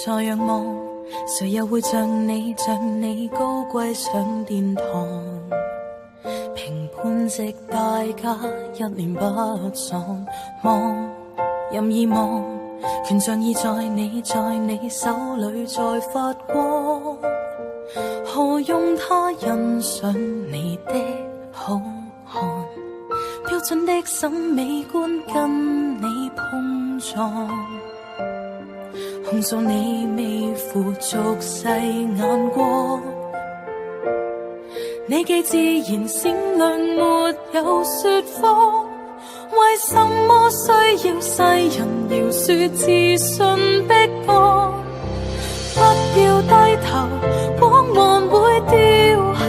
在仰望，誰又會像你高貴上殿堂？評判席大家一臉不爽，望任意望，權杖已在你手裏在發光。何用他欣賞你的好看？標準的審美觀跟你碰撞，控訴你未負俗世眼光。你既自然善良，沒有說謊，為什麼需要世人饒恕自信逼降？不要低頭，光環會掉下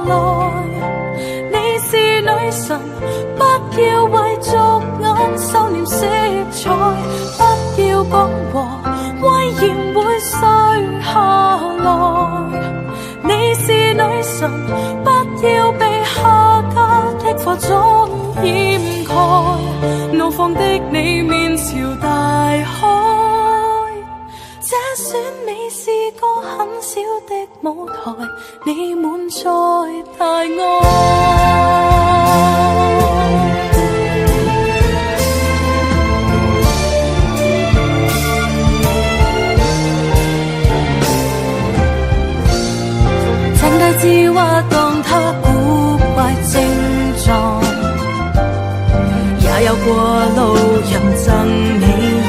來。你是女神，不要為俗眼收斂色彩，不要講和威嚴會碎下來。你是女神，不要被下家的化妝掩蓋，怒放的你面朝大海。這選美是個很小的舞台，你滿載大愛。智話當他古怪症狀，也有過路人贈你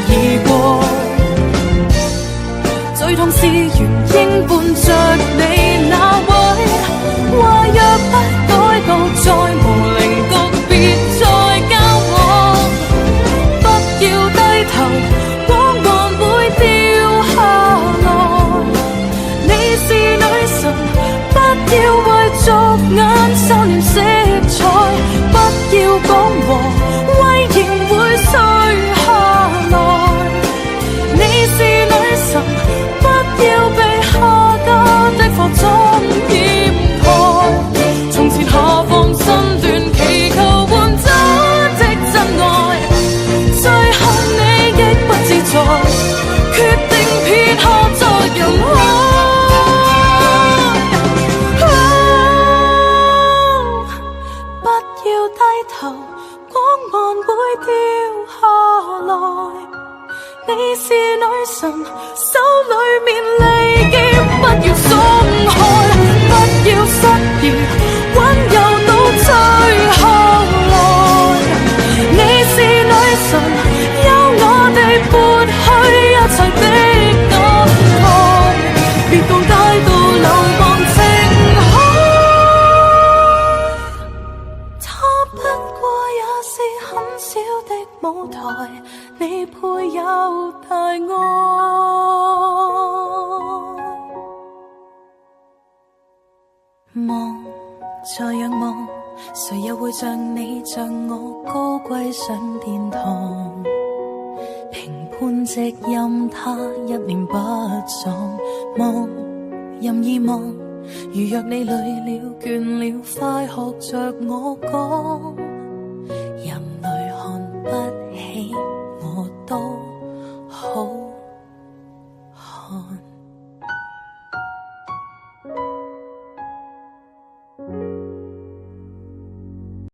耳光，最痛是原應伴着你那位，話若不改到再無稜角，別再交往。不要低頭，光環會掉下來。你是女神，不要為俗眼收斂色彩，不要講和威嚴會碎下來。你是女神，不要被下家的化妝掩蓋。從前下放身段，祈求換走的真愛，最後你亦不自在，決定撇下在人海。你是女神，手裏面利劍不要鬆開，不要失意，溫柔到最後來。你是女神，由我哋撥去一切的感慨，別放低到流亡情海。它不過也是很小的舞台，你配有大愛。望，再仰望，誰又會像你我高貴上殿堂？評判席任他一臉不爽，望任意望，如若你累了倦了，快學着我講。